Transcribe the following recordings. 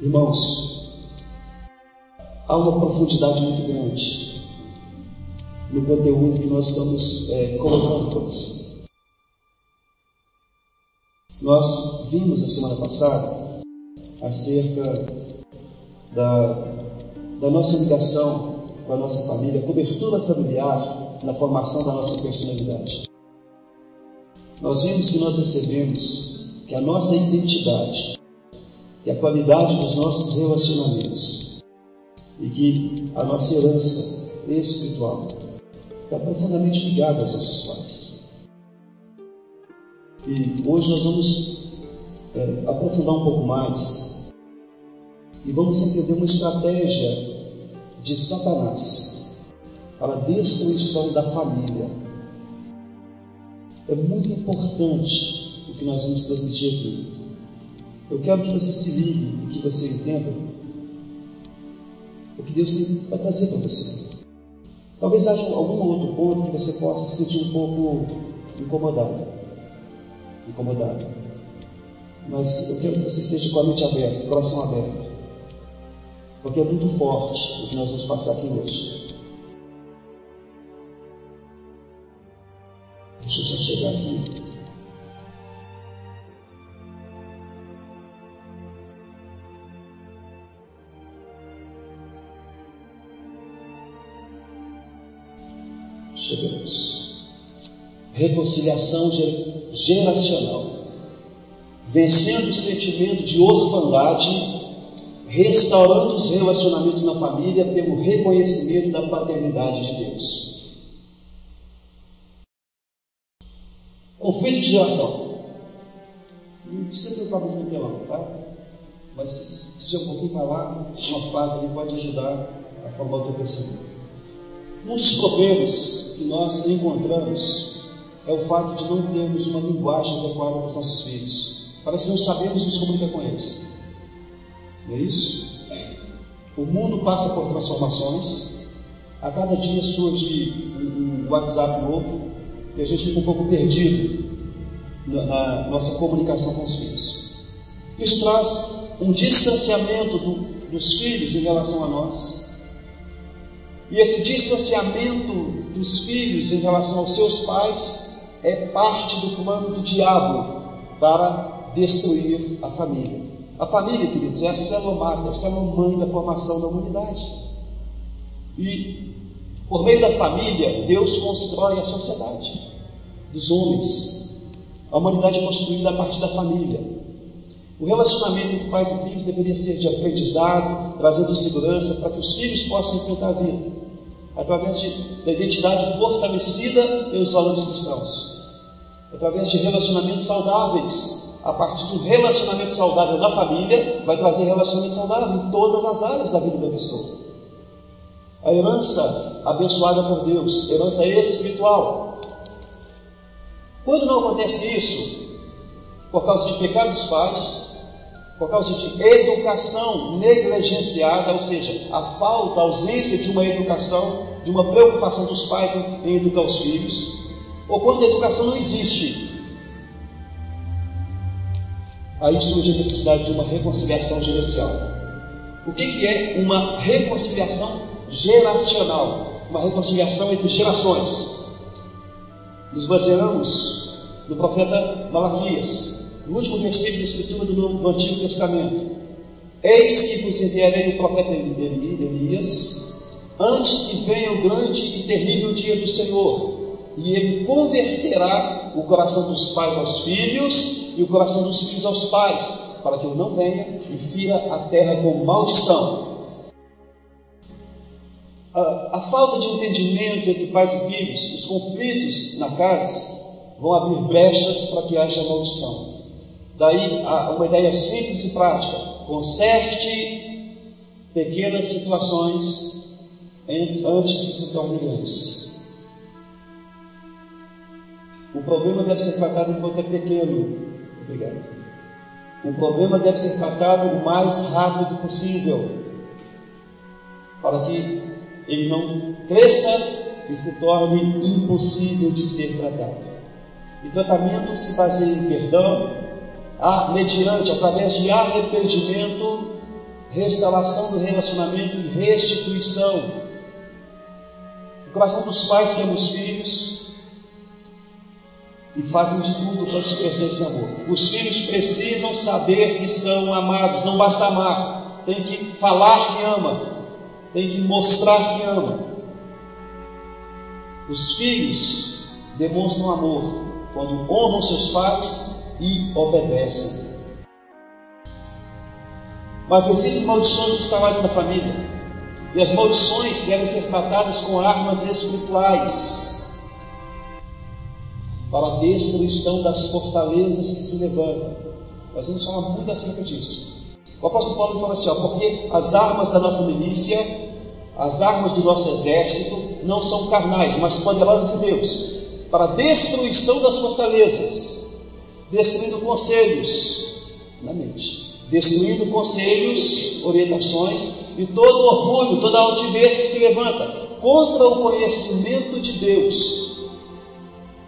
Irmãos, há uma profundidade muito grande no conteúdo que nós estamos colocando para você. Nós vimos na semana passada acerca da nossa ligação com a nossa família, a cobertura familiar na formação da nossa personalidade. Nós vimos que nós recebemos que a nossa identidade, que a qualidade dos nossos relacionamentos e que a nossa herança espiritual está profundamente ligada aos nossos pais. E hoje nós vamos aprofundar um pouco mais e vamos entender uma estratégia de Satanás para a destruição da família. É muito importante o que nós vamos transmitir aqui. Eu quero que você se ligue e que você entenda o que Deus vai trazer para você. Talvez haja algum outro ponto que você possa se sentir um pouco incomodado. Mas eu quero que você esteja com a mente aberta, o coração aberto, porque é muito forte o que nós vamos passar aqui hoje. Deixa eu só chegar aqui. Chegamos. Reconciliação geracional. Vencendo o sentimento de orfandade, restaurando os relacionamentos na família pelo reconhecimento da paternidade de Deus. Conflito de geração. Não precisa preocupar muito com o telão, tá? Mas se um pouquinho falar, uma frase ali pode ajudar a formar o teu pensamento. Um dos problemas que nós encontramos é o fato de não termos uma linguagem adequada para os nossos filhos. Parece que não sabemos nos comunicar com eles. Não é isso? O mundo passa por transformações. A cada dia surge um WhatsApp novo e a gente fica um pouco perdido na nossa comunicação com os filhos. Isso traz um distanciamento dos filhos em relação a nós. E esse distanciamento dos filhos em relação aos seus pais é parte do plano do diabo para destruir a família. A família, queridos, é a célula máter, a célula mãe da formação da humanidade. E por meio da família, Deus constrói a sociedade dos homens. A humanidade é construída a partir da família. O relacionamento entre pais e filhos deveria ser de aprendizado, trazendo segurança para que os filhos possam enfrentar a vida, através da identidade fortalecida pelos valores cristãos, através de relacionamentos saudáveis. A partir do relacionamento saudável da família, vai trazer relacionamento saudável em todas as áreas da vida da pessoa. A herança abençoada por Deus, herança espiritual. Quando não acontece isso, por causa de pecado dos pais, por causa de educação negligenciada, ou seja, a falta, a ausência de uma educação, de uma preocupação dos pais em educar os filhos, ou quando a educação não existe, aí surge a necessidade de uma reconciliação geracional. O que é uma reconciliação geracional? Uma reconciliação entre gerações. Nos baseamos no profeta Malaquias, no último versículo da Escritura do Antigo Testamento. Eis que vos enviarei o profeta Elias, antes que venha o grande e terrível dia do Senhor, e ele converterá o coração dos pais aos filhos e o coração dos filhos aos pais, para que eu não venha e fira a terra com maldição. A falta de entendimento entre pais e filhos, os conflitos na casa, vão abrir brechas para que haja maldição. Daí uma ideia simples e prática: conserte pequenas situações antes que se tornem grandes. O problema deve ser tratado enquanto é pequeno. Obrigado. O problema deve ser tratado o mais rápido possível, para que ele não cresça e se torne impossível de ser tratado. E tratamento se baseia em perdão, mediante, através de arrependimento restauração do relacionamento e restituição. O coração dos pais que amam os filhos e fazem de tudo para expressar esse amor. Os filhos precisam saber que são amados, não basta amar, tem que falar que ama, tem que mostrar que ama. Os filhos demonstram amor quando honram seus pais e obedecem. Mas existem maldições instaladas na família, e as maldições devem ser tratadas com armas espirituais para a destruição das fortalezas que se levantam. Nós vamos falar muito acerca disso. O apóstolo Paulo fala assim, porque as armas da nossa milícia, as armas do nosso exército, não são carnais, mas poderosas em Deus, para a destruição das fortalezas, destruindo conselhos na mente, destruindo conselhos, orientações e todo orgulho, toda altivez que se levanta contra o conhecimento de Deus,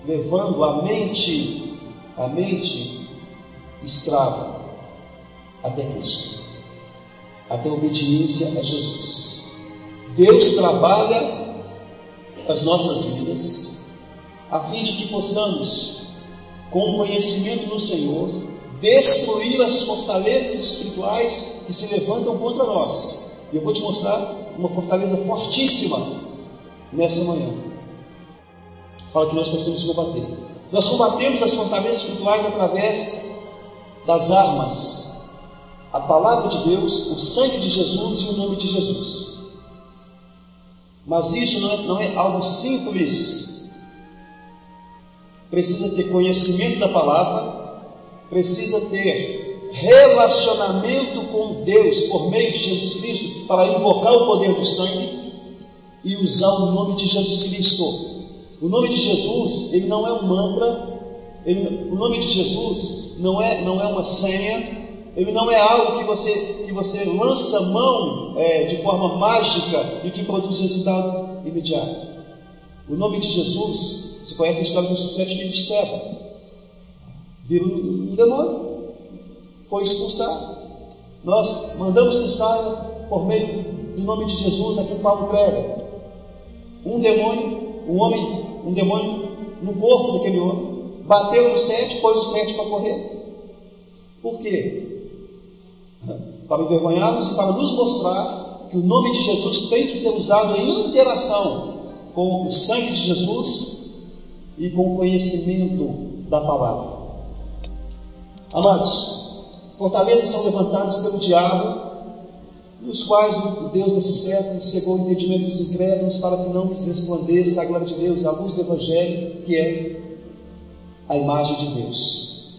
levando a mente escrava até Cristo, até a obediência a Jesus. Deus trabalha as nossas vidas a fim de que possamos, com o conhecimento do Senhor, destruir as fortalezas espirituais que se levantam contra nós. E eu vou te mostrar uma fortaleza fortíssima nessa manhã. Fala que nós precisamos combater. Nós combatemos as fortalezas espirituais através das armas, a palavra de Deus, o sangue de Jesus e o nome de Jesus. Mas isso não é algo simples. Precisa ter conhecimento da palavra, precisa ter relacionamento com Deus por meio de Jesus Cristo para invocar o poder do sangue e usar o nome de Jesus Cristo. O nome de Jesus, ele não é um mantra, o nome de Jesus não é uma senha, ele não é algo que você lança mão de forma mágica e que produz resultado imediato. O nome de Jesus, você conhece a história dos 7 filhos de Seba? Viram um demônio, foi expulsado. Nós mandamos que saia por meio do nome de Jesus, a quem Paulo prega. Um demônio no corpo daquele homem, bateu no 7, pôs o 7 para correr. Por quê? Para envergonhá-los e para nos mostrar que o nome de Jesus tem que ser usado em interação com o sangue de Jesus e com o conhecimento da palavra. Amados, fortalezas são levantadas pelo diabo, nos quais o Deus desse século cegou o entendimento dos incrédulos para que não lhes resplandeça a glória de Deus, a luz do Evangelho, que é a imagem de Deus.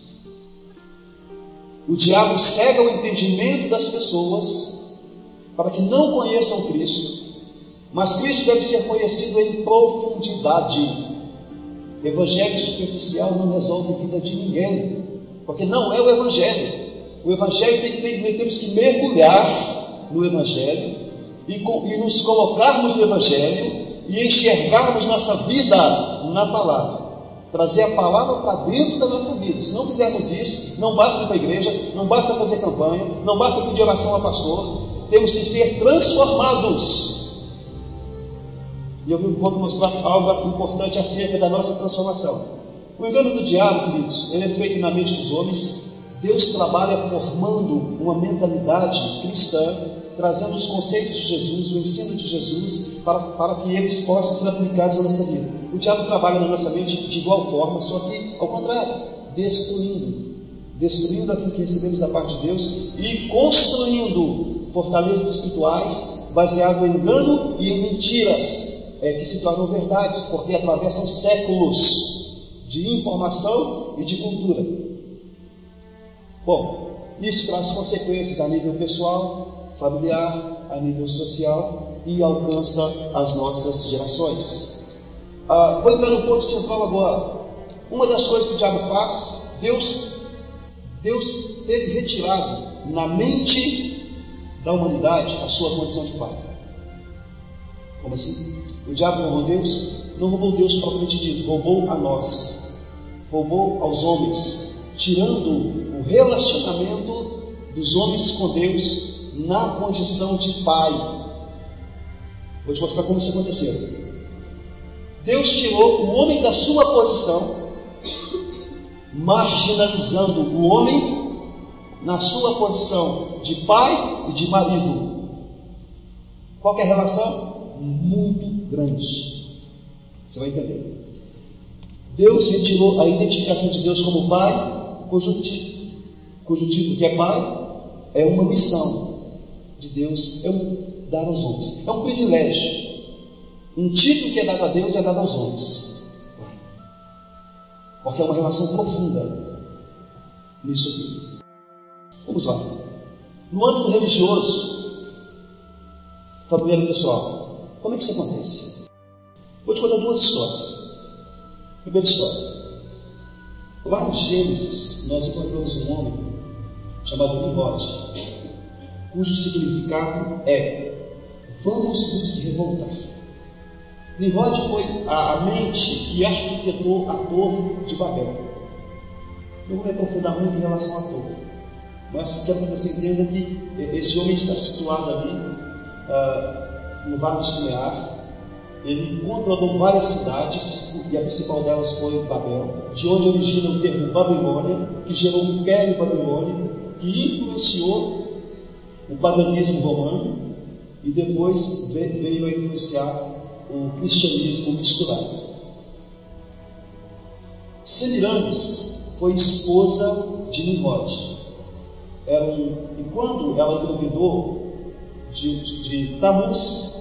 O diabo cega o entendimento das pessoas para que não conheçam Cristo, mas Cristo deve ser conhecido em profundidade. Evangelho superficial não resolve a vida de ninguém, porque não é o Evangelho. O Evangelho temos que mergulhar no Evangelho e nos colocarmos no Evangelho e enxergarmos nossa vida na palavra. Trazer a palavra para dentro da nossa vida. Se não fizermos isso, não basta ir para a igreja, não basta fazer campanha, não basta pedir oração a pastor. Temos que ser transformados. E eu vou mostrar algo importante acerca da nossa transformação. O engano do diabo, queridos, ele é feito na mente dos homens. Deus trabalha formando uma mentalidade cristã, trazendo os conceitos de Jesus, o ensino de Jesus, para que eles possam ser aplicados na nossa vida. O diabo trabalha na nossa mente de igual forma, só que ao contrário, destruindo aquilo que recebemos da parte de Deus e construindo fortalezas espirituais baseado em engano e em mentiras que se tornam verdades, porque atravessam séculos de informação e de cultura. Bom, isso traz consequências a nível pessoal, familiar, a nível social e alcança as nossas gerações. Vou entrar no ponto central agora. Uma das coisas que o diabo faz, Deus teve retirado na mente da humanidade a sua condição de pai. Como assim? O diabo roubou Deus? Não roubou Deus propriamente dito, roubou a nós, roubou aos homens, tirando o relacionamento dos homens com Deus na condição de pai. Vou te mostrar como isso aconteceu. Deus tirou o homem da sua posição, marginalizando o homem na sua posição de pai e de marido. Qual que é a relação? Muito grande. Você vai entender. Deus retirou a identificação de Deus como pai, cujo título que é pai é uma missão de Deus, dar aos homens. É um privilégio. Um título que é dado a Deus é dado aos homens. Porque é uma relação profunda nisso aqui. Vamos lá. No âmbito religioso, familiar pessoal, como é que isso acontece? Vou te contar duas histórias. Primeira história. Lá em Gênesis, nós encontramos um homem chamado Nimrod, cujo significado é: vamos nos revoltar. Nimrod foi a mente que arquitetou a Torre de Babel. Não vou me aprofundar muito em relação à torre, mas quero que você entenda que esse homem está situado ali no Vale de Sinear. Ele controlou várias cidades, e a principal delas foi Babel, de onde origina o termo Babilônia, que gerou o Império Babilônico, que influenciou o paganismo romano e depois veio a influenciar o cristianismo misturado. Semiramis foi esposa de Nimrod. E quando ela engravidou de Tamuz,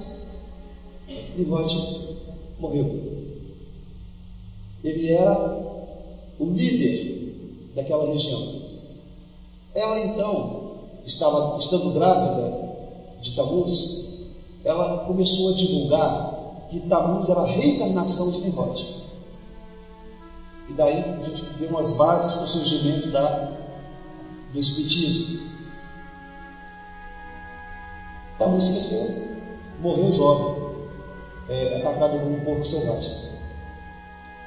Nimrod morreu. Ele era o líder daquela região. Ela então, estando grávida de Tamuz, ela começou a divulgar que Tamuz era a reencarnação de Nimrod. E daí a gente vê umas bases para o surgimento do espiritismo. Tamuz cresceu, morreu jovem, atacado por um porco selvagem.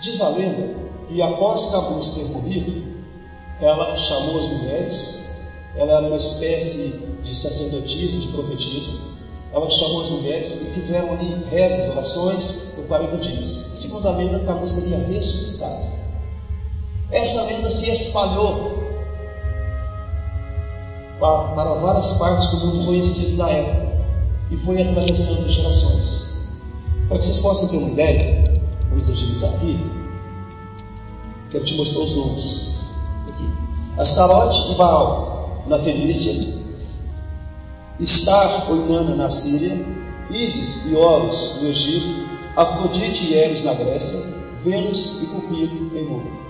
Diz a lenda que após Tamuz ter morrido, ela chamou as mulheres. Ela era uma espécie de sacerdotisa, de profetisa. Ela chamou as mulheres e fizeram ali rezas, orações por 40 dias. Segundo a lenda, Tamuz teria ressuscitado. Essa lenda se espalhou para várias partes do mundo conhecido da época e foi atravessando gerações. Para que vocês possam ter uma ideia, vamos agilizar aqui. Quero te mostrar os nomes aqui. Astarote e Baal na Fenícia, Star ou Inanna na Síria, Ísis e Horus no Egito, Afrodite e Eros na Grécia, Vênus e Cupido em Roma.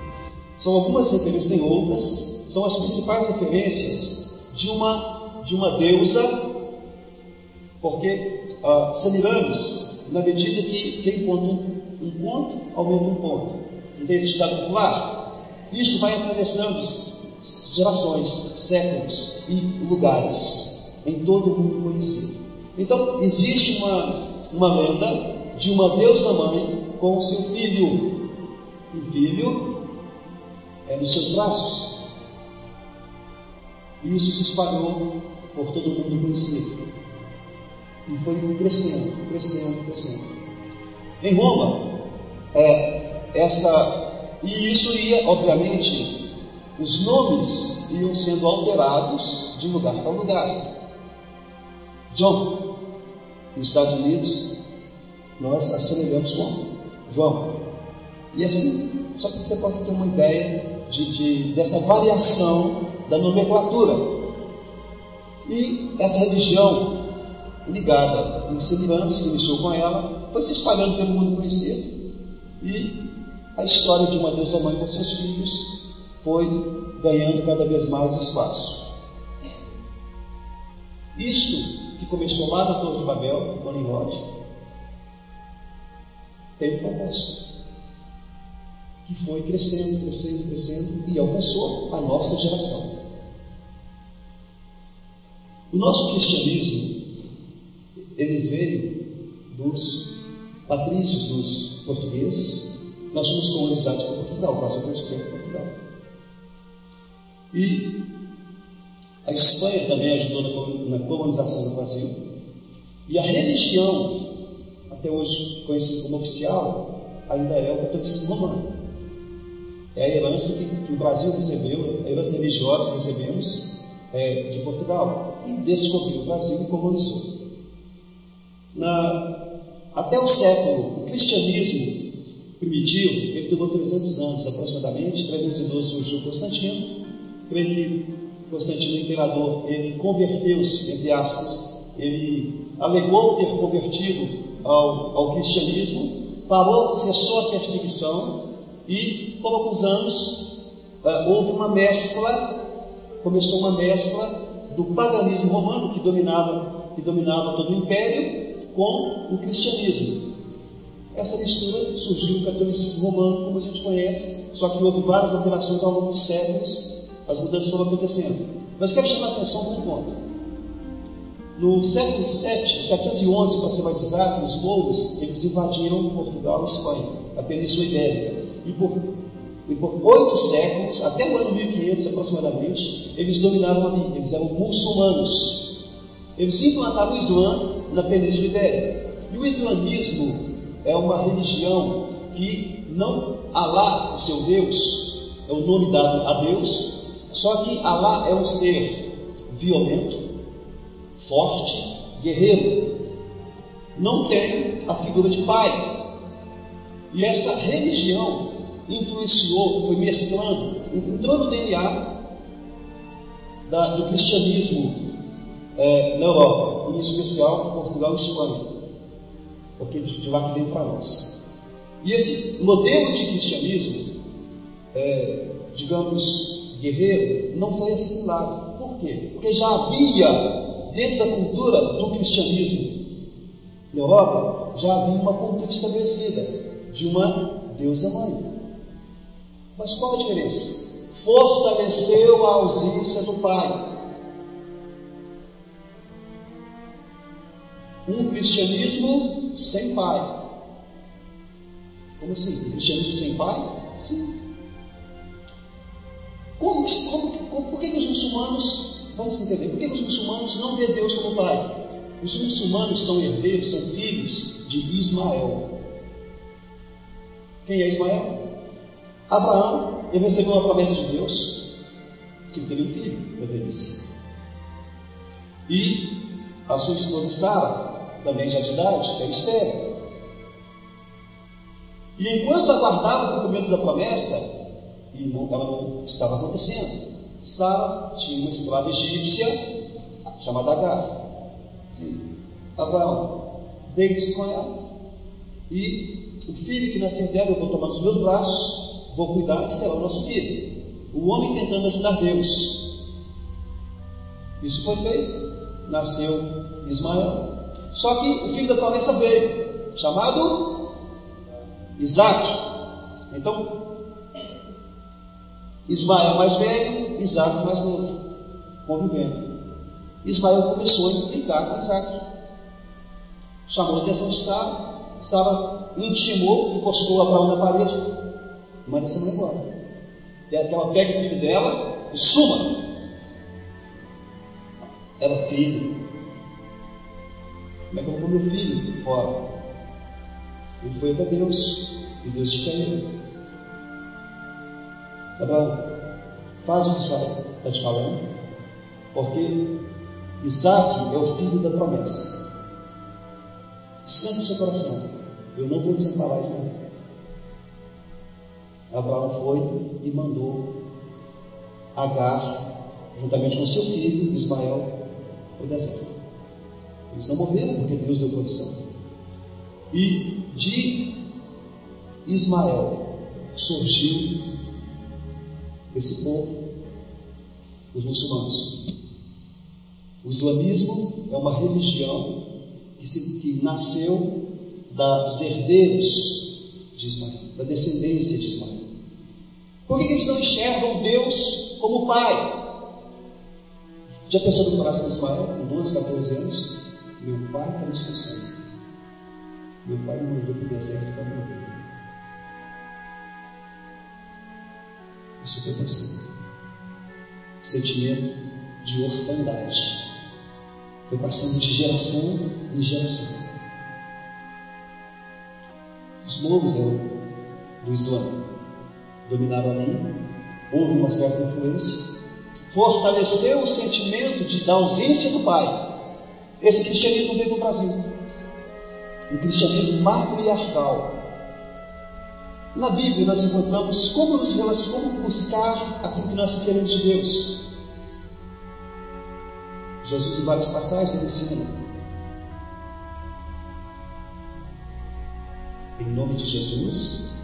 São algumas referências, tem outras, são as principais referências de uma deusa, porque Semiramis, na medida que quem conta um ponto, aumenta um ponto. Não tem esse ditado popular? Isso vai atravessando gerações, séculos e lugares em todo o mundo conhecido. Então, existe uma lenda de uma deusa-mãe com o seu filho. O filho é nos seus braços. E isso se espalhou por todo o mundo conhecido. E foi crescendo, crescendo, crescendo. Em Roma, e isso ia, obviamente, os nomes iam sendo alterados de lugar para lugar. John, nos Estados Unidos, nós assemelhamos com João. E assim, só para que você possa ter uma ideia dessa variação da nomenclatura. E essa religião ligada em Semiramis, que iniciou com ela, foi se espalhando pelo mundo conhecido. E a história de uma deusa-mãe com seus filhos foi ganhando cada vez mais espaço. Isto que começou lá na Torre de Babel, com Nimrod, tem um propósito, que foi crescendo, crescendo, crescendo e alcançou a nossa geração. O nosso cristianismo, ele veio dos patrícios, dos portugueses. Nós fomos colonizados por Portugal, passou por tempo por Portugal. E A Espanha também ajudou na colonização do Brasil. E a religião, até hoje conhecida como oficial, ainda é o catolicismo romano. É a herança que o Brasil recebeu, a herança religiosa que recebemos de Portugal. E descobriu o Brasil e colonizou. Até o século, o cristianismo primitivo, ele durou 300 anos aproximadamente. 312 surgiu Constantino. Creio que Constantino, o imperador, ele converteu-se, entre aspas, ele alegou ter convertido ao cristianismo, cessou a perseguição e, por alguns anos, houve uma mescla, começou uma mescla do paganismo romano, que dominava todo o império, com o cristianismo. Essa mistura surgiu no catolicismo romano, como a gente conhece, só que houve várias alterações ao longo dos séculos, as mudanças foram acontecendo. Mas eu quero chamar a atenção para um ponto. No século VII, 711, para ser mais exato, os mouros, eles invadiram Portugal e Espanha, a Península Ibérica. E por 8 séculos, até o ano 1500 aproximadamente, eles dominaram ali, eles eram muçulmanos. Eles implantaram o Islã na Península Ibérica. E o islamismo é uma religião que não Alá, o seu Deus, é o nome dado a Deus, só que Alá é um ser violento, forte, guerreiro. Não tem a figura de pai. E essa religião influenciou, foi mesclando, entrou no DNA do cristianismo na Europa, em especial Portugal e Espanha, porque de lá que veio para nós. E esse modelo de cristianismo, digamos, guerreiro, não foi assimilado. Por quê? Porque já havia, dentro da cultura do cristianismo na Europa, já havia uma cultura estabelecida de uma deusa mãe. Mas qual a diferença? Fortaleceu a ausência do pai. Um cristianismo sem pai. Como assim? Cristianismo sem pai? Sim. Por que os muçulmanos, vamos entender, por que os muçulmanos não vêem Deus como pai? Os muçulmanos são herdeiros, são filhos de Ismael. Quem é Ismael? Abraão, ele recebeu uma promessa de Deus, que ele teria um filho, na velhice. E a sua esposa Sara, também já de idade, era estéril. E enquanto aguardava o cumprimento da promessa, e ela não estava acontecendo, Sara tinha uma escrava egípcia chamada Agar. Sim. Abraão, deite-se com ela, e o filho que nascer dela eu vou tomar nos meus braços, vou cuidar e será o nosso filho. O homem tentando ajudar Deus. Isso foi feito. Nasceu Ismael. Só que o filho da promessa veio, chamado Isaac. Então, Ismael mais velho, Isaac mais novo, convivendo. Ismael começou a implicar com Isaac. Chamou a atenção de Sara. Sara intimou, encostou Abraão na parede. Manda essa mulher embora. E ela pega o filho dela e suma. Era filho. Como é que eu vou pôr meu filho fora? Ele foi para Deus. E Deus disse a ele: Abraão, faz o que está te falando, porque Isaac é o filho da promessa. Descansa seu coração. Eu não vou desamparar Ismael. Abraão foi e mandou Agar, juntamente com seu filho Ismael, para o deserto. Eles não morreram porque Deus deu provisão. E de Ismael surgiu esse povo, os muçulmanos. O islamismo é uma religião que nasceu dos herdeiros de Ismael, da descendência de Ismael. Por que eles não enxergam Deus como pai? Já pensou no coração de Ismael, com 12, 14 anos? Meu pai está me expulsando. Meu pai me mandou para o deserto para morrer. Isso foi pensando. Sentimento de orfandade. Foi passando de geração em geração. Os mouros do Islã dominaram ali, houve uma certa influência, fortaleceu o sentimento da ausência do pai. Esse cristianismo veio para o Brasil, um cristianismo matriarcal. Na Bíblia nós encontramos como buscar aquilo que nós queremos de Deus. Jesus, em várias passagens, ele ensina: em nome de Jesus,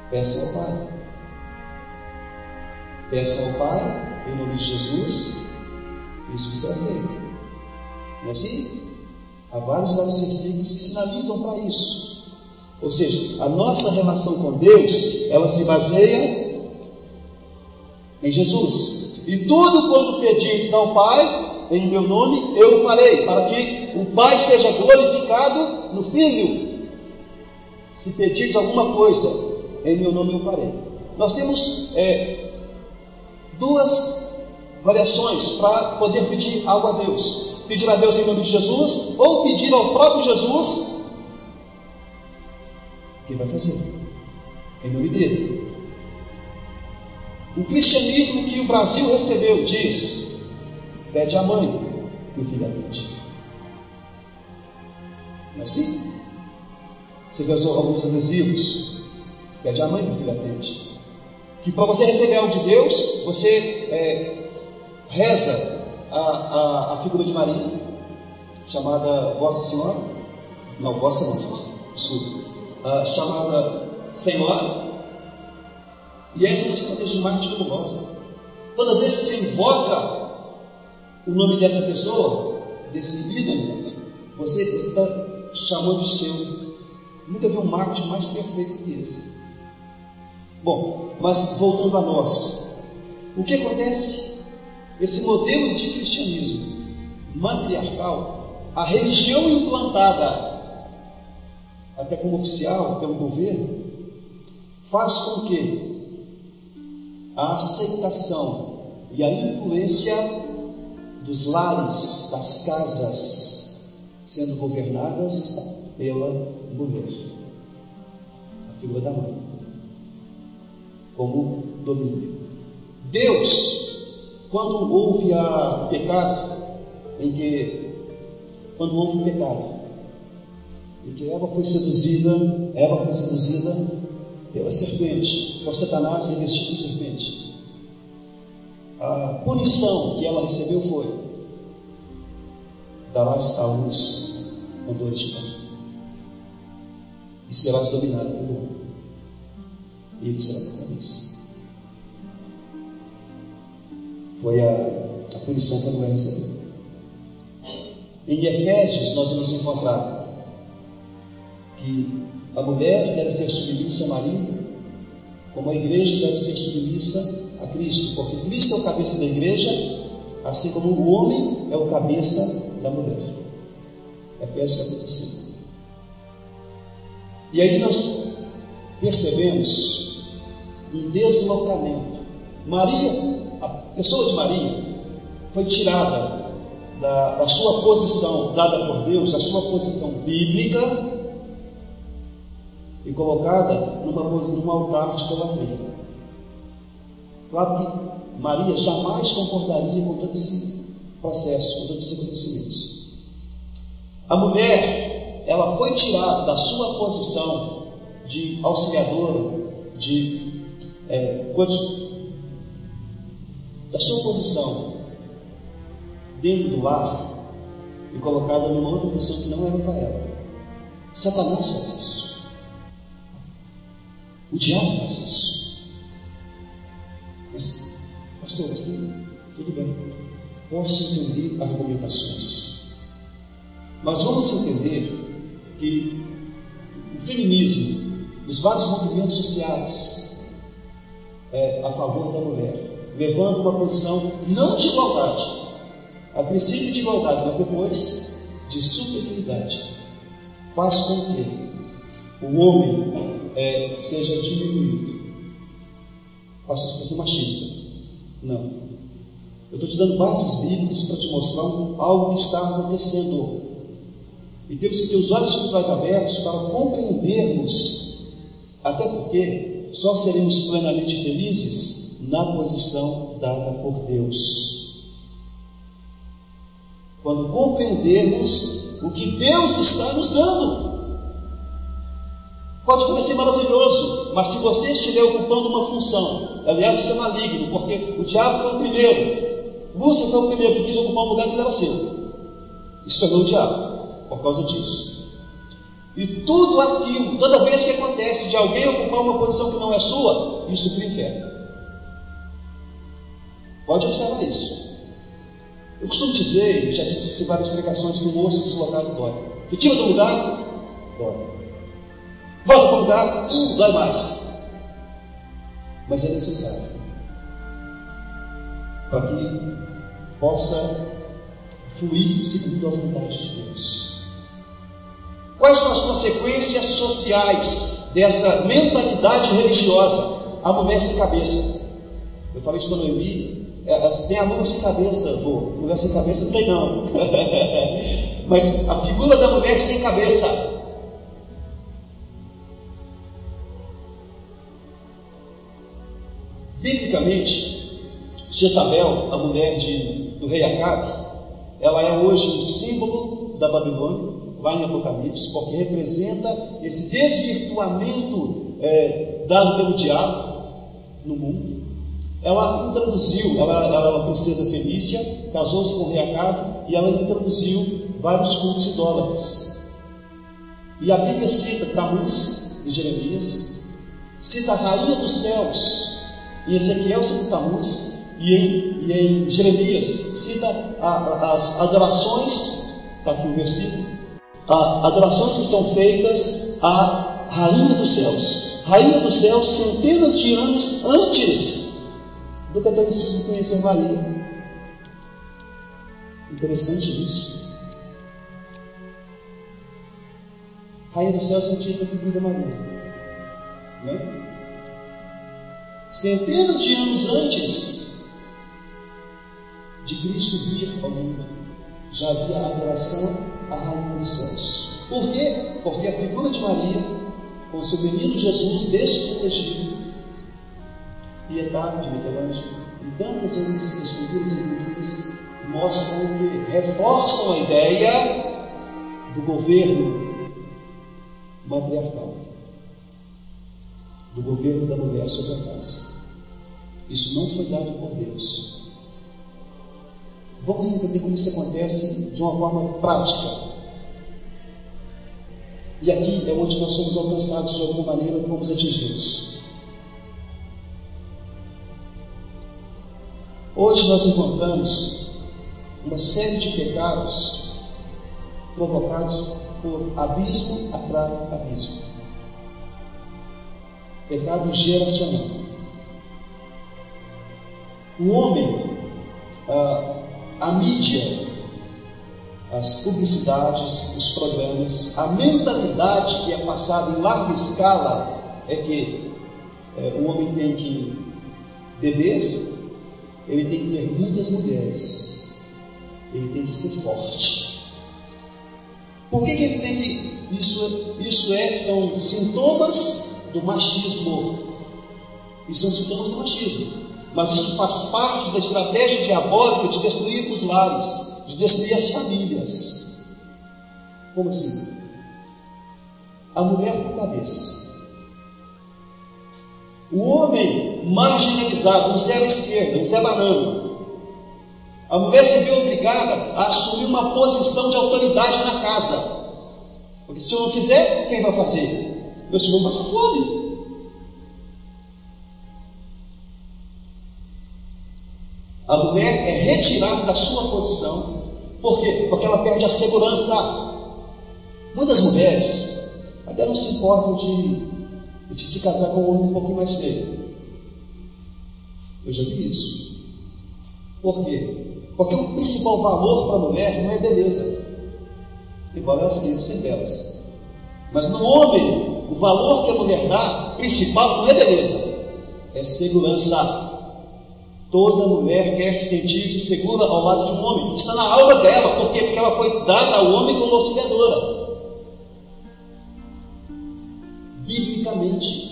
peçam ao Pai. Peçam ao Pai, em nome de Jesus, isso será feito. Não é assim? Há vários versículos que sinalizam para isso. Ou seja, a nossa relação com Deus, ela se baseia em Jesus. E tudo quanto pedirdes ao Pai, em meu nome, eu o farei, para que o Pai seja glorificado no Filho. Se pedirdes alguma coisa, em meu nome eu o farei. Nós temos duas variações para poder pedir algo a Deus: pedir a Deus em nome de Jesus, ou pedir ao próprio Jesus, que vai fazer em nome dele. O cristianismo que o Brasil recebeu diz: pede à mãe que o filho atende. Não é assim? Você vê alguns adesivos: pede à mãe que o filho atende. Que para você receber algo de Deus, você reza a figura de Maria, chamada Vossa Senhora, não, Vossa não, gente, desculpa, chamada Senhora. E essa é uma estratégia de marketing fabulosa. Toda vez que você invoca o nome dessa pessoa, desse ídolo, você está chamando de seu. Nunca vi um marketing mais perfeito que esse. Bom, mas voltando a nós, o que acontece? Esse modelo de cristianismo matriarcal, a religião implantada até como oficial pelo governo, faz com que a aceitação e a influência dos lares, das casas, sendo governadas pela mulher, a figura da mãe, como domínio. Deus, quando houve quando houve o pecado, em que Eva foi seduzida pela serpente, por Satanás revestido de serpente, a punição que ela recebeu foi: darás à luz com dores de parto, e serás dominado pelo homem, e ele será a cabeça. Foi a punição que a mulher recebeu. Em Efésios nós vamos encontrar que a mulher deve ser submissa ao marido, como a igreja deve ser submissa a Cristo, porque Cristo é o cabeça da igreja, assim como o homem é o cabeça da mulher. Efésios capítulo 5. E aí nós percebemos um deslocamento. Maria, a pessoa de Maria, foi tirada da sua posição dada por Deus, a sua posição bíblica, e colocada num altar de idolatria. Claro que Maria jamais concordaria com todo esse processo, com todos esses acontecimentos. A mulher, ela foi tirada da sua posição de auxiliadora, da sua posição dentro do lar, e colocada numa outra posição que não era para ela. Satanás faz isso. O diabo faz isso. Mas, pastor, tudo bem, posso entender argumentações, mas vamos entender que o feminismo, os vários movimentos sociais a favor da mulher, levando uma posição não de igualdade, a princípio de igualdade, mas depois de superioridade, faz com que o homem seja diminuído. Pastor, você está sendo machista? Não. Eu estou te dando bases bíblicas para te mostrar algo que está acontecendo. E temos que ter os olhos espirituais abertos para compreendermos, até porque só seremos plenamente felizes na posição dada por Deus. Quando compreendermos o que Deus está nos dando. Pode parecer maravilhoso, mas se você estiver ocupando uma função, aliás, isso é maligno, porque o diabo foi o primeiro. Lúcifer foi o primeiro que quis ocupar um lugar que não era seu. Isso tornou o diabo, por causa disso. E tudo aquilo, toda vez que acontece de alguém ocupar uma posição que não é sua, isso cria inferno. Pode observar isso. Eu costumo dizer, já disse em várias pregações, que o osso deslocado dói. Você tira do lugar, dói. Volta para o lugar, dói mais. Mas é necessário para que possa fluir segundo a vontade de Deus. Quais são as consequências sociais dessa mentalidade religiosa? A mulher sem cabeça. Eu falei isso para a Noemi. Tem a mulher sem cabeça, mulher sem cabeça não tem não. Mas a figura da mulher sem cabeça. Biblicamente, Jezabel, a mulher do rei Acabe, ela é hoje um símbolo da Babilônia, lá em Apocalipse, porque representa esse desvirtuamento dado pelo diabo no mundo. Ela introduziu, ela era uma princesa fenícia, casou-se com o rei Acabe, e ela introduziu vários cultos idólatras. E a Bíblia cita Tamuz, em Jeremias, cita a rainha dos céus, em Ezequiel cita Tamuz, e em Jeremias cita as adorações, está aqui o versículo, adorações que são feitas à rainha dos céus. Rainha dos céus, centenas de anos antes do catolicismo conhecer Maria. Interessante isso. Rainha dos céus não tinha que atribuído a Maria, não é? Centenas de anos antes de Cristo vir ao mundo, já havia a adoração à Rainha dos Céus. Por quê? Porque a figura de Maria, com o seu menino Jesus desprotegido, Piedade de Michelangelo e tantas outras esculturas e pinturas mostram que reforçam a ideia do governo matriarcal, do governo da mulher sobre a casa. Isso não foi dado por Deus. Vamos entender como isso acontece de uma forma prática. E aqui é onde nós somos alcançados de alguma maneira e fomos atingidos. Hoje nós encontramos uma série de pecados provocados por abismo atrai abismo. Pecado geracional. O homem, a mídia, as publicidades, os programas, a mentalidade que é passada em larga escala é que o homem tem que beber, ele tem que ter muitas mulheres, ele tem que ser forte. Por que ele tem que... são sintomas do machismo. Isso são sintomas do machismo. Mas isso faz parte da estratégia diabólica de destruir os lares, de destruir as famílias. Como assim? A mulher com cabeça. O homem marginalizado, um Zé à esquerda, um Zé Banana. A mulher se vê obrigada a assumir uma posição de autoridade na casa. Porque se eu não fizer, quem vai fazer? Meu senhor passa fome. A mulher é retirada da sua posição. Por quê? Porque ela perde a segurança. Muitas mulheres até não se importam de se casar com um homem um pouquinho mais feio. Eu já vi isso. Por quê? Porque o principal valor para a mulher não é beleza, embora elas queiram ser belas. Mas no homem, o valor que a mulher dá, principal, não é beleza, é segurança. Toda mulher quer sentir-se segura ao lado de um homem. Está na alma dela. Por quê? Porque ela foi dada ao homem como auxiliadora. Biblicamente.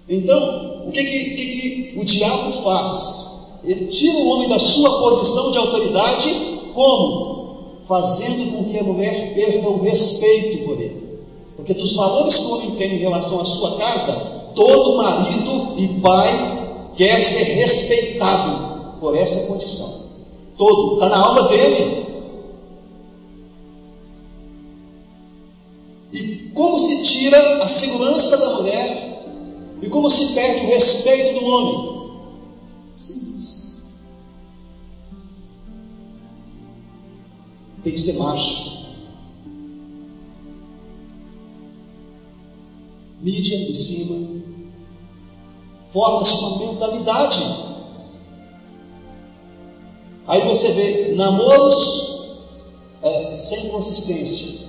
Então, o que o diabo faz? Ele tira o homem da sua posição de autoridade, como? Fazendo com que a mulher perca o respeito por ele. Porque dos valores que o homem tem em relação à sua casa, todo marido e pai quer ser respeitado por essa condição. Todo, está na alma dele. E como se tira a segurança da mulher e como se perde o respeito do homem? Simples. Tem que ser macho. Mídia em cima. Forma-se uma mentalidade. Aí você vê namoros sem consistência.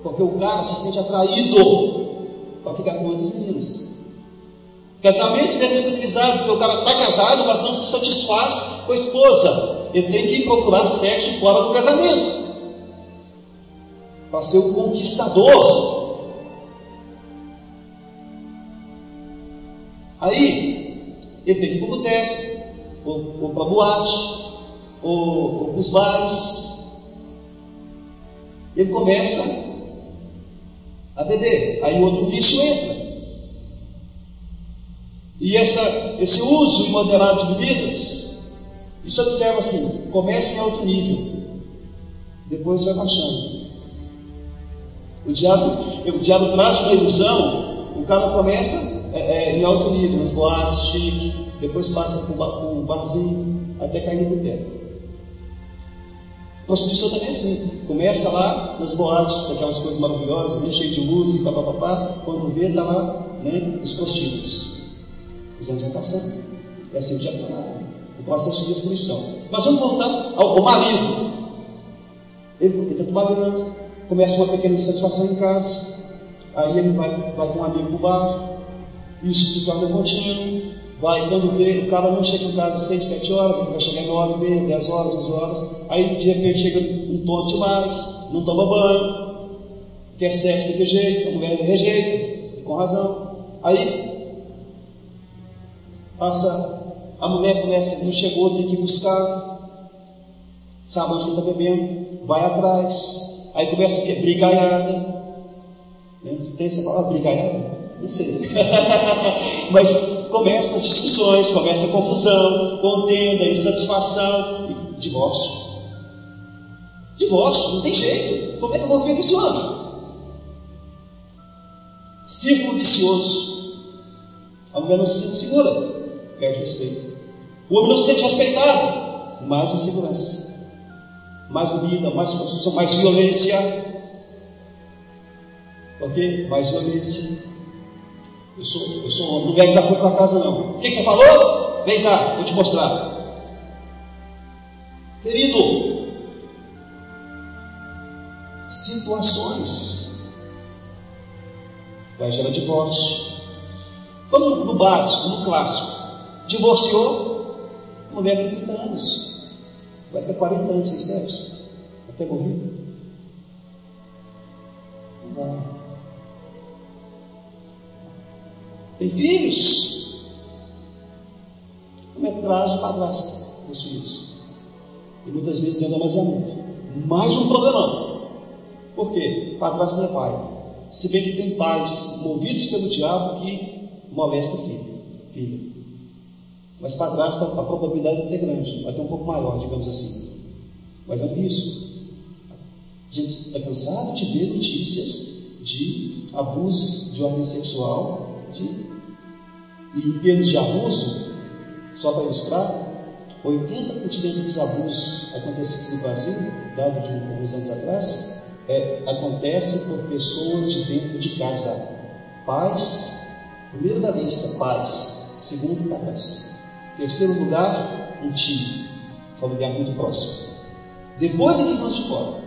Porque o cara se sente atraído para ficar com outras meninas. Casamento desestabilizado, porque o cara está casado, mas não se satisfaz com a esposa. Ele tem que procurar sexo fora do casamento, para ser o conquistador. Aí, ele tem que ir para o boteco, ou para a boate, ou para os bares. Ele começa a beber. Aí o outro vício entra. E esse uso imoderado de bebidas, isso observa assim, começa em alto nível, depois vai baixando. O diabo traz uma ilusão. O cara começa em alto nível, nas boates, chique, depois passa por um barzinho, até cair no boteco. Prostituição também é assim, começa lá nas boates, aquelas coisas maravilhosas, bem cheio de música, papapá, quando vê, está lá, né, os prostíbulos, os anos vão passando. É assim que já está lá, o processo de destruição. Mas vamos voltar ao marido. Ele está trabalhando, começa uma pequena insatisfação em casa, aí ele vai com um amigo para o bar, isso se torna contínuo. Vai, quando vê, o cara não chega em casa às 6, 7 horas, ele vai chegar 9, meia, 10 horas, 11 horas, aí de repente chega um tonto demais, não toma banho, quer sexo de que jeito, a mulher rejeita, com razão. Aí passa, a mulher começa, não chegou, tem que ir buscar, sabe onde ele está bebendo, vai atrás, aí começa a brigaiada. Você tem essa palavra, brigaiada? Não sei. Mas começam as discussões, começa a confusão, contenda, insatisfação e divórcio. Divórcio, não tem jeito. Como é que eu vou viver com esse homem? Círculo vicioso. A mulher não se sente segura, perde respeito. O homem não se sente respeitado, mais insegurança, mais bebida, mais construção, mais violência. Ok? Mais violência. Eu sou homem, não quero desafio para casa não. O que você falou? Vem cá, vou te mostrar. Querido, situações vai gerar divórcio. Vamos no básico, no clássico. Divorciou, mulher tem 30 anos, vai ficar 40 anos sem sexo, até morrer. Não vai. Tem filhos? Como é que traz o padrasto dos filhos? E muitas vezes tem amaziamento. Mais um problemão. Por quê? O padrasto não é pai. Se bem que tem pais movidos pelo diabo que molestam filha. Mas padrasto, a probabilidade é até grande, até um pouco maior, digamos assim. Mas é isso. A gente está cansado de ver notícias de abusos de ordem sexual. E em termos de abuso, só para ilustrar, 80% dos abusos acontecidos no Brasil, dado de alguns anos atrás, acontece por pessoas de dentro de casa. Pais, primeiro da lista, pais, segundo, padrasto. Terceiro lugar, um tio, familiar muito próximo. Depois é que vão de fora.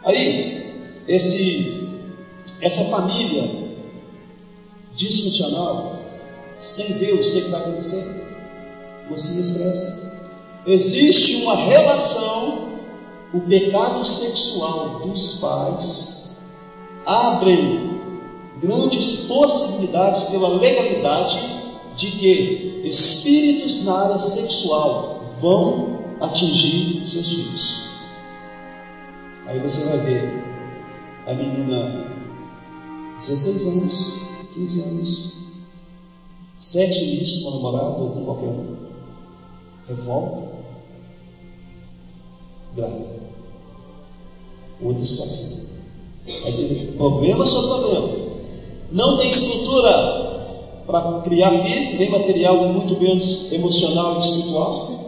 Aí, essa família disfuncional, sem Deus, o que vai acontecer? Mocinhas crescem. Existe uma relação, o pecado sexual dos pais abre grandes possibilidades pela legalidade de que espíritos na área sexual vão atingir seus filhos. Aí você vai ver a menina 16 anos, 15 anos, sexo ilícito com o namorado ou com qualquer um, revolta, grávida, outra situação. Aí você vê problema sobre problema. Não tem estrutura para criar filho, nem material, muito menos emocional e espiritual.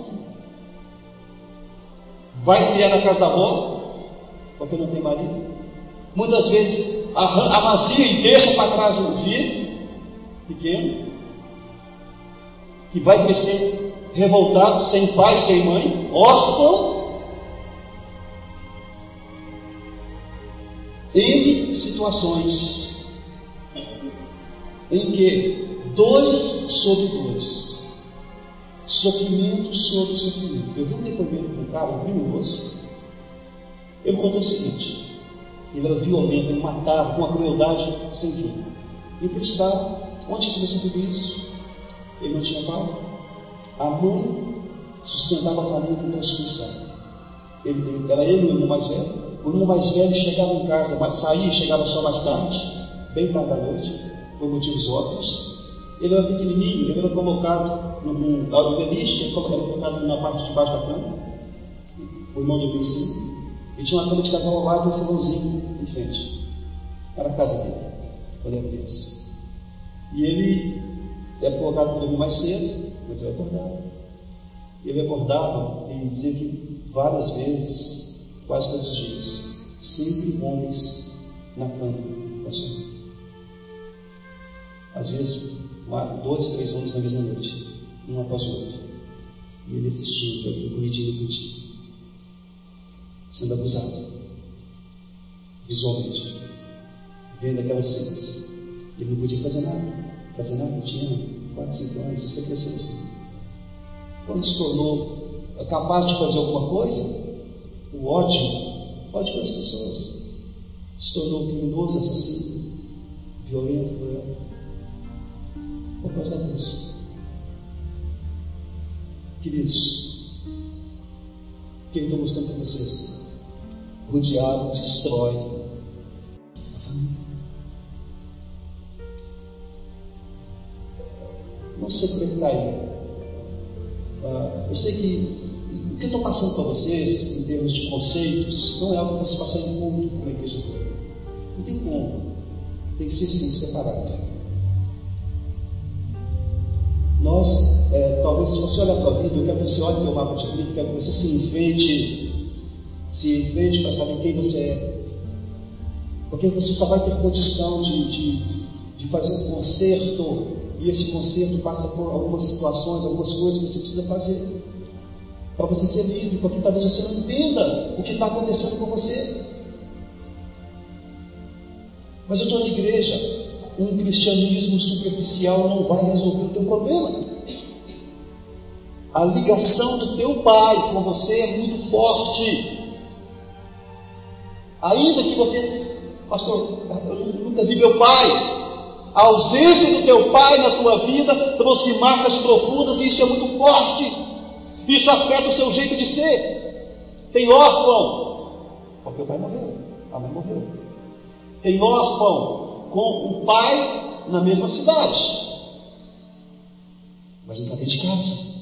Vai criar na casa da avó, porque não tem marido. Muitas vezes amacia e deixa para trás um filho pequeno, que vai crescer revoltado, sem pai, sem mãe, órfão. Em situações em que dores sobre dores, sofrimento sobre sofrimento. Eu vi um depoimento de um cara, um criminoso. Ele contou o seguinte: ele era violento, ele matava com uma crueldade sem fim. Entrevistado, onde começou tudo isso? Ele não tinha pai. A mãe sustentava a família com prostituição. Era ele o irmão mais velho. O irmão mais velho chegava em casa, mas saía e chegava só mais tarde, bem tarde da noite, por motivos óbvios. Ele era pequenininho, ele era colocado no beliche, ele era colocado na parte de baixo da cama. O irmão dormia em cima. E tinha uma cama de casal ao lado e um fogãozinho em frente. Era a casa dele, quando era criança. E ele era colocado para dormir mais cedo, mas ele acordava. Ele acordava e dizia que várias vezes, quase todos os dias, sempre homens na cama com a sua mãe. Às vezes, 2, 3 homens na mesma noite, um após o outro. E ele assistindo aquilo, corrigindo, sendo abusado, visualmente, vendo aquelas cenas. Ele não podia fazer nada, tinha 4, 5 anos, isso foi crescendo assim. Quando se tornou capaz de fazer alguma coisa, o ódio pelas pessoas, se tornou criminoso, assassino, violento, cruel, por causa da cruz. Queridos, o que eu estou mostrando para vocês? O diabo destrói a família. Não sei como é que está aí. Eu sei que o que eu estou passando para vocês, em termos de conceitos, não é algo para se passar em culto com a igreja toda. Não tem como. Tem que ser sim separado. Nós, talvez, se você olhar a tua vida, eu quero que você olhe para o mapa de vida, eu quero que você se enfrente para saber quem você é. Porque você só vai ter condição de fazer um conserto, e esse conserto passa por algumas situações, algumas coisas que você precisa fazer para você ser livre, porque talvez você não entenda o que está acontecendo com você. Mas eu estou na igreja. Um cristianismo superficial não vai resolver o teu problema. A ligação do teu pai com você é muito forte. Ainda que você, pastor, eu nunca vi meu pai. A ausência do teu pai na tua vida trouxe marcas profundas, e isso é muito forte. Isso afeta o seu jeito de ser. Tem órfão, porque o pai morreu, a mãe morreu. Tem órfão com o pai na mesma cidade, mas não está dentro de casa.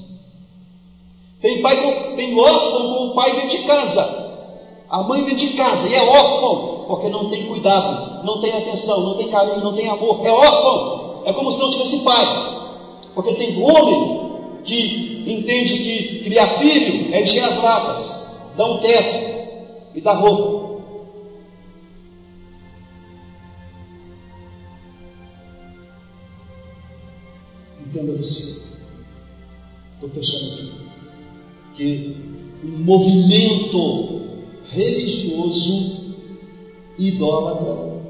Tem órfão com o pai dentro de casa, a mãe dentro de casa, e é órfão, porque não tem cuidado, não tem atenção, não tem carinho, não tem amor, é órfão, é como se não tivesse pai. Porque tem homem que entende que criar filho é encher as latas, dar um teto e dar roupa. Entenda você, estou fechando aqui, que um movimento religioso, idólatra,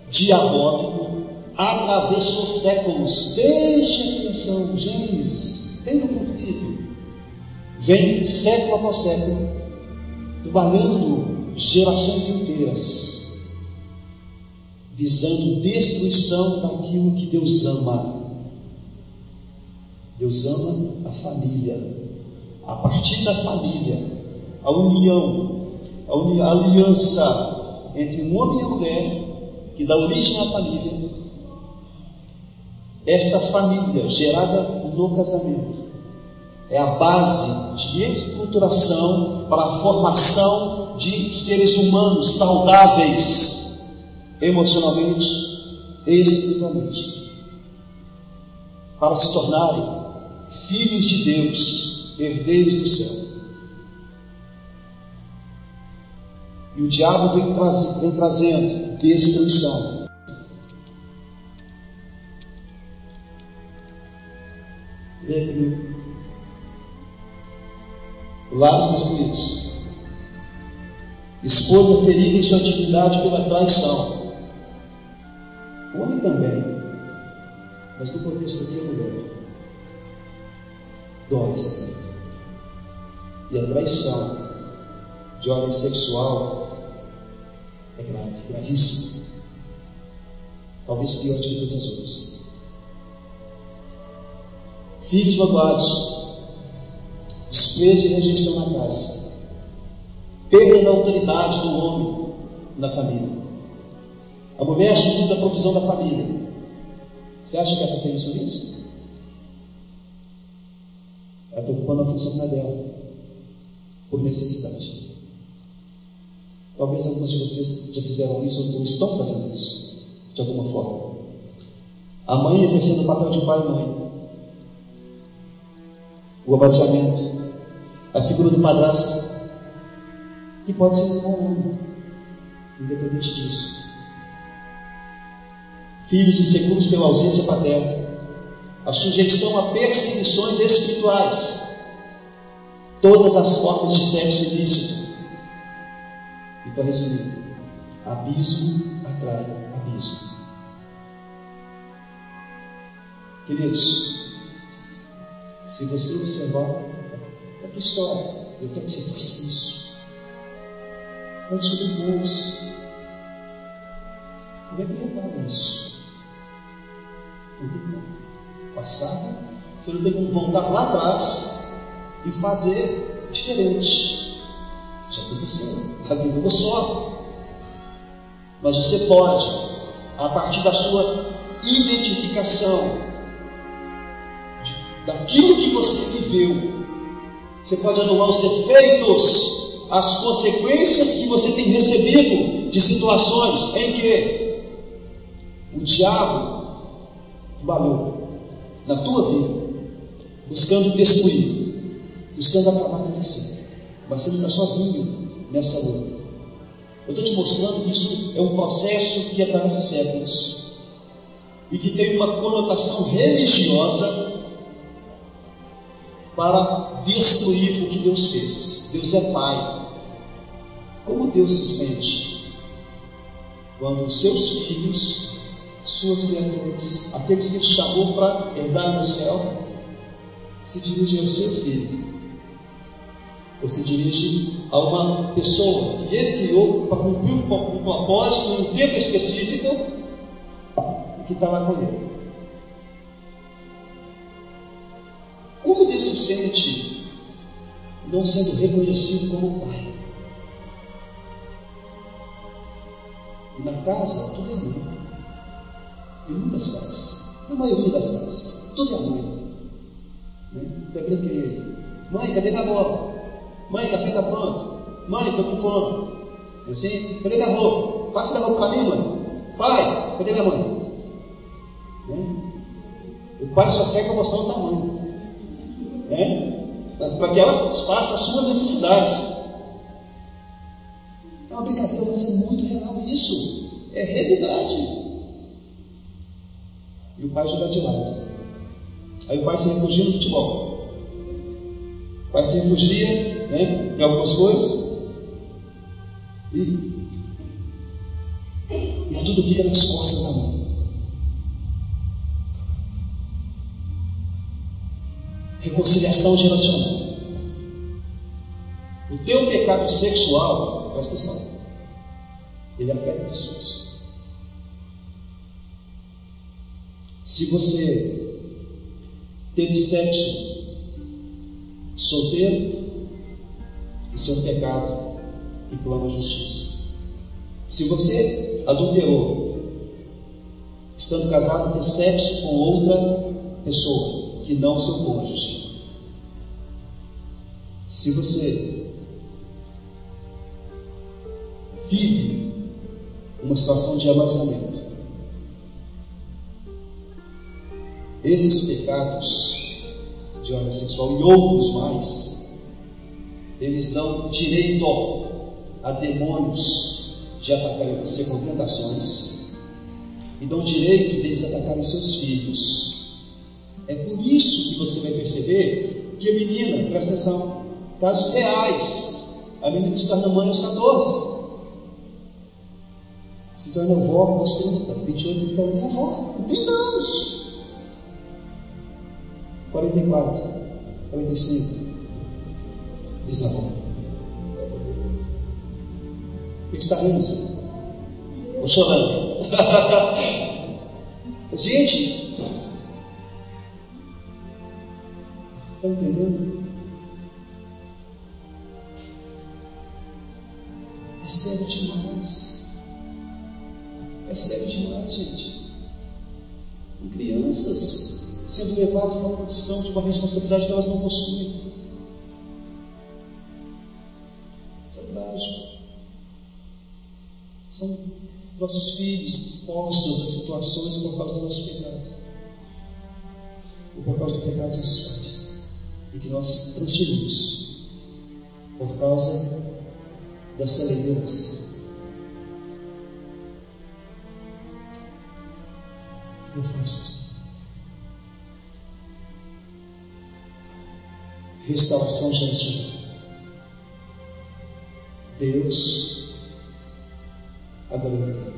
diabólico, atravessou séculos, desde a criação, Gênesis, bem no princípio, vem século após século, trabalhando gerações inteiras, visando destruição daquilo que Deus ama. Deus ama a família. A partir da família, a união, a aliança entre um homem e a mulher, que dá origem à família, esta família gerada no casamento é a base de estruturação para a formação de seres humanos saudáveis, emocionalmente e espiritualmente, para se tornarem filhos de Deus, herdeiros do céu. E o diabo vem trazendo destruição. Leia comigo. Lares, meus queridos. Esposa ferida em sua dignidade pela traição. O homem também, mas no contexto aqui é mulher. Dói, secreto. E a traição de ordem sexual é grave, gravíssima. Talvez pior de todas as outras. Filhos magoados, desprezo e rejeição na casa, perda da autoridade do homem na família. A mulher assumindo a provisão da família. Você acha que ela está feliz por isso? Ela está ocupando a função não é dela, por necessidade. Talvez algumas de vocês já fizeram isso ou estão fazendo isso, de alguma forma. A mãe exercendo o papel de pai e mãe. O abaciamento, a figura do padrasto, que pode ser um bom homem, independente disso. Filhos inseguros pela ausência paterna, a sujeição a perseguições espirituais, todas as formas de sexo ilícito. E para resumir, abismo atrai abismo. Queridos, se você observar a tua história, eu quero que você faça isso. Vai descobrir bons. Como é que repara isso? Não tem como passar, você não tem como voltar lá atrás e fazer diferente. Já aconteceu, a vida não só. Mas você pode, a partir da sua identificação daquilo que você viveu, você pode anular os efeitos, as consequências que você tem recebido de situações em que o diabo trabalhou na tua vida, buscando destruir, buscando acabar com você, mas você não está sozinho nessa luta. Eu estou te mostrando que isso é um processo que atravessa séculos e que tem uma conotação religiosa para destruir o que Deus fez. Deus é Pai. Como Deus se sente quando os seus filhos, suas criaturas, aqueles que Ele chamou para herdar no céu, se dirigem ao seu filho, ou se dirigem a uma pessoa que Ele criou para cumprir um propósito em um tempo específico e que está lá com Ele? Como Deus se sente não sendo reconhecido como Pai? E na casa, tudo é mãe. Em muitas casas, na maioria das casas, tudo é mãe. Até brinquei aí. Mãe, cadê minha bola? Mãe, café está pronto. Mãe, estou com fome. Assim, cadê minha roupa? Passa minha roupa para mim, mãe. Pai, cadê minha mãe? O pai só serve para mostrar o tamanho. Para que ela satisfaça as suas necessidades. É uma brincadeira, mas é muito real isso. É realidade. E o pai joga de lado. Aí o pai se refugia no futebol. O pai se refugia em algumas coisas. E tudo fica nas costas da mãe. sucessão geracional. O teu pecado sexual, presta atenção, ele afeta pessoas. Se você teve sexo solteiro, isso é um pecado que clama a justiça. Se você adulterou, estando casado, fez sexo com outra pessoa que não o seu cônjuge. Se você vive uma situação de amaziamento, esses pecados de ordem sexual e outros mais, eles dão direito a demônios de atacarem você com tentações e dão direito deles atacarem seus filhos. É por isso que você vai perceber que a menina, presta atenção, casos reais, a menina se torna mãe aos 14, se torna avó aos 30, 28, 30 anos, é avó, com 30 anos, 44, 45, bisavó. O que está rindo, Senhor? Estou chorando. Gente, estão entendendo? É sério demais. É sério demais, gente. Com crianças sendo levadas a uma condição de uma responsabilidade que elas não possuem. Isso é trágico. São nossos filhos expostos a situações por causa do nosso pecado, ou por causa do pecado dos nossos pais, e que nós transferimos por causa dessa liderança. O que eu faço? Restauração geracional. Deus, agora eu entendo.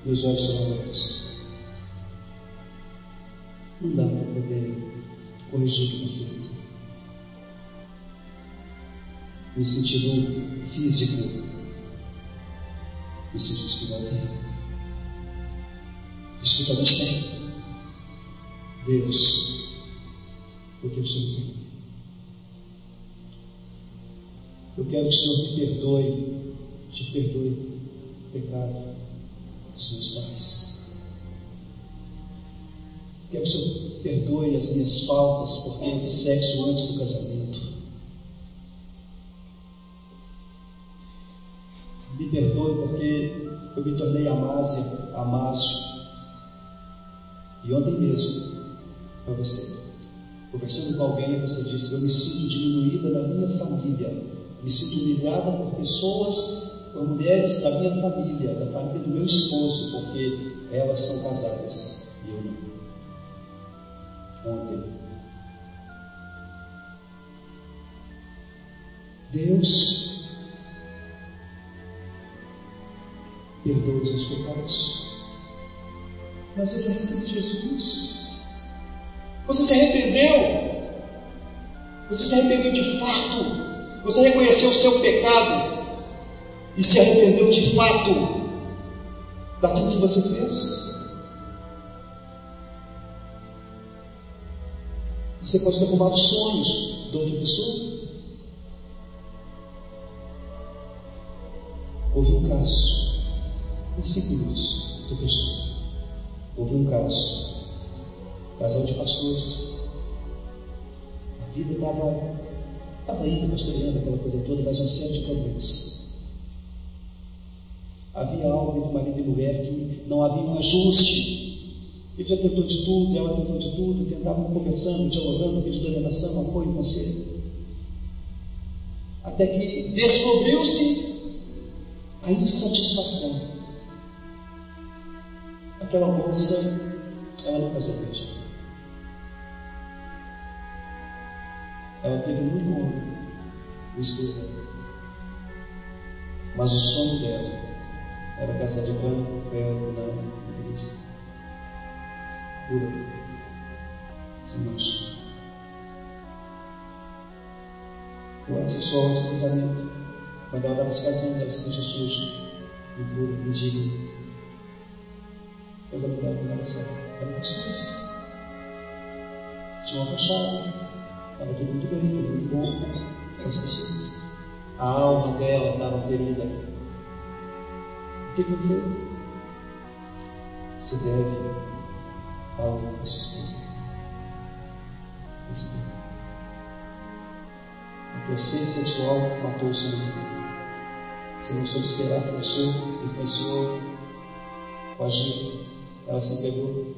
Meus olhos são abertos. Não dá para poder corrigir o que foi feito. No sentido físico, no sentido espiritual. Espiritualmente tem. Deus, eu quero que o Senhor me perdoe. Eu quero que o Senhor me perdoe, te perdoe o pecado dos meus pais. Quero que o Senhor perdoe as minhas faltas, porque eu fiz sexo antes do casamento. Me perdoe porque eu me tornei amásio. E ontem mesmo, para você, conversando com alguém, você disse: eu me sinto diminuída na minha família, me sinto humilhada por pessoas, por mulheres da minha família, da família do meu esposo, porque elas são casadas e eu não. Ontem, Deus perdoa os meus pecados, mas eu já recebi Jesus. Você se arrependeu? Você se arrependeu de fato? Você reconheceu o seu pecado e se arrependeu de fato daquilo que você fez? Você pode ter roubado sonhos de outra pessoa. Houve um caso, em 5 minutos, estou fechando. Houve um caso, casal de pastores. A vida estava indo, pastoreando, aquela coisa toda, mas uma série de problemas. Havia algo entre marido e mulher que não havia um ajuste. Ele já tentou de tudo, ela tentou de tudo, tentavam conversando, dialogando, pedindo orientação, apoio, conselho. Até que descobriu-se a insatisfação. Aquela moça, ela não casou mesmo. Ela teve muito honra, o esposo dela. Mas o sonho dela era casar de branco, belo, não acredito. Pura, sem mancha. do ato sexual antes do casamento. Quando ela estava se casando, ela se sentia suja, impura, indigna. Mas a mulher não estava certa. Era uma suas. Tinha uma fachada. Estava tudo muito bem, tudo muito bom com as pessoas. A alma dela estava ferida. O que foi feito? Você deve algo à sua esposa. A tua sede sexual matou o seu marido. Você não soube esperar, forçou, influenciou, coagiu. Ela se pegou.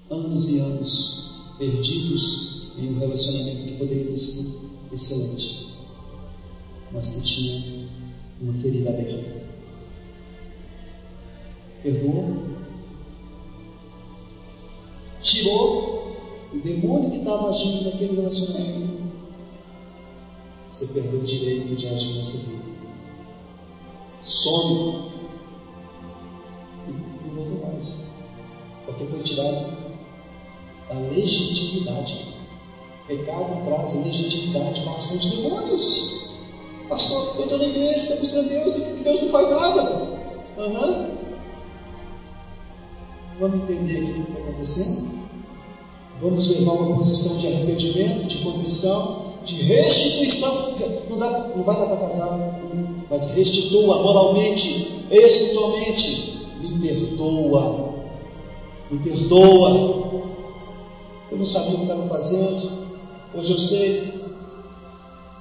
Anos e anos perdidos em um relacionamento que poderia ter sido excelente, mas que tinha uma ferida aberta. Perdoou, tirou o demônio que estava agindo naquele relacionamento. Você perdeu o direito de agir nessa vida. Some e não voltou mais, porque foi tirado a legitimidade. Pecado traz legitimidade para a ação de demônios. Pastor, eu estou na igreja, estou buscando Deus e Deus não faz nada. Vamos entender aqui o que está acontecendo? Vamos levar uma posição de arrependimento, de contrição, de restituição. Não vai dar para casar, mas restitua moralmente, espiritualmente. Me perdoa. Me perdoa. Eu não sabia o que estava fazendo. Hoje eu sei.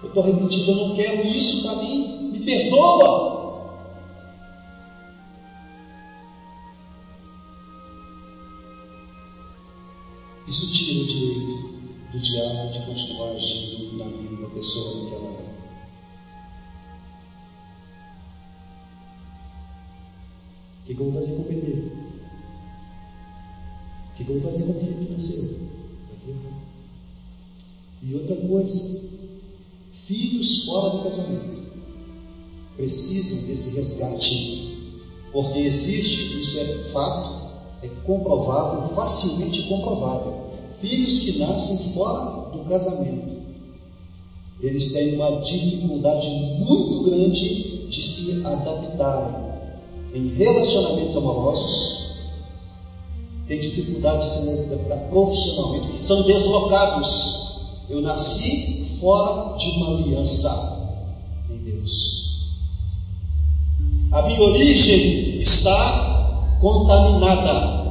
Eu estou arrependido, eu não quero isso para mim. Me perdoa. Isso tira o direito do diabo de continuar agindo na vida da pessoa que ela é. O que eu vou fazer com o bebê? O que eu vou fazer com o filho que nasceu? E outra coisa, filhos fora do casamento precisam desse resgate, porque existe, isso é fato, é comprovável, facilmente comprovável. Filhos que nascem fora do casamento, eles têm uma dificuldade muito grande de se adaptarem em relacionamentos amorosos, têm dificuldade de se adaptar profissionalmente, são deslocados. Eu nasci fora de uma aliança em Deus. A minha origem está contaminada.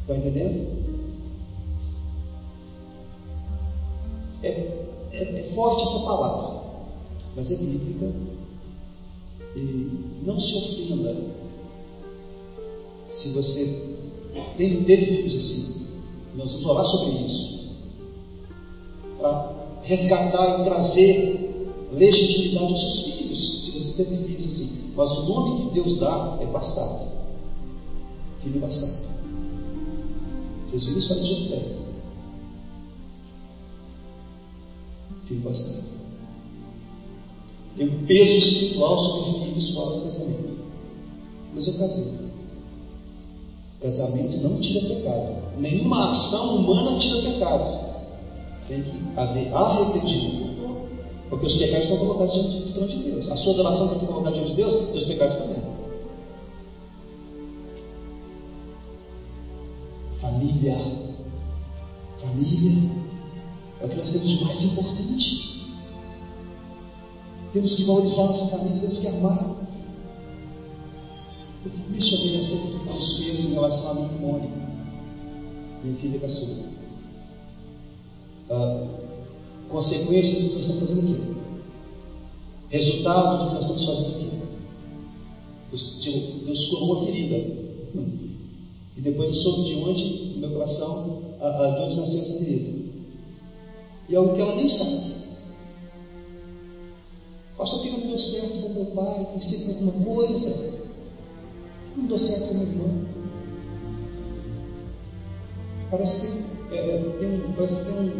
Está entendendo? É forte essa palavra, mas é bíblica. E não se ofenda se você teve filhos assim. Nós vamos falar sobre isso, para resgatar e trazer legitimidade aos seus filhos. Se você teve filhos assim, mas o nome que Deus dá é bastardo, filho bastardo. Vocês viram isso para Jefté? Filho bastardo. Tem um peso espiritual sobre os filhos fora do casamento. Mas eu casei. Casamento não tira pecado. Nenhuma ação humana tira pecado. Tem que haver arrependimento, porque os pecados estão colocados diante do trono de Deus. A sua adoração tem que colocar diante de Deus, e os pecados também. Família é o que nós temos de mais importante. Temos que valorizar nossa família, temos que amar. Eu mencionei essa experiência em relação a mim e Mônica, minha filha caçula. Consequência do que nós estamos fazendo aqui, resultado do que nós estamos fazendo aqui. Deus curou uma ferida, e depois eu soube de onde, no meu coração, de onde nasceu essa ferida. E é algo que ela nem sabe. Pastor, que não deu certo com meu pai, pensei em alguma coisa, não deu certo com meu irmão. Parece que tem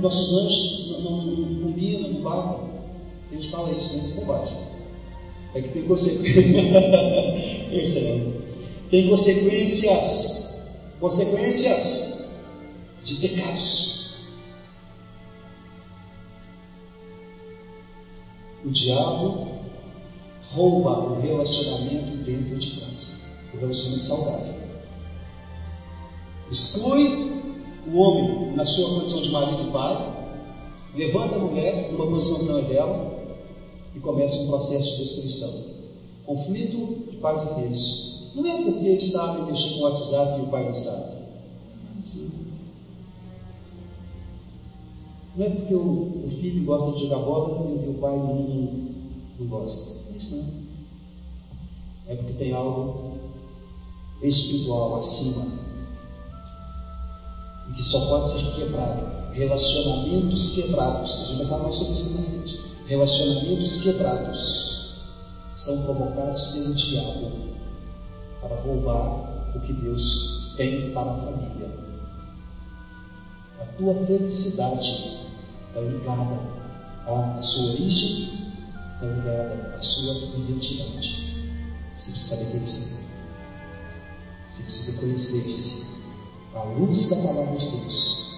nossos anjos não combinam, não batem. A gente fala isso, mas é bobagem. É que tem consequências. Tem consequências de pecados. O diabo rouba o relacionamento dentro de casa, o relacionamento saudável. Exclui o homem na sua condição de marido e pai, levanta a mulher numa posição que não é dela e começa um processo de destruição. Conflito de pais e filhos. Não é porque eles sabem mexer com o WhatsApp e o pai não sabe. Não é porque o filho gosta de jogar bola e o pai não gosta. Não é isso não. É porque tem algo espiritual acima e que só pode ser quebrado. Relacionamentos quebrados. A gente vai falar mais sobre isso na frente. Relacionamentos quebrados são provocados pelo diabo para roubar o que Deus tem para a família. A tua felicidade está ligada à sua origem, está ligada à sua identidade. Você precisa saber quem você é. Você precisa conhecer-se à luz da palavra de Deus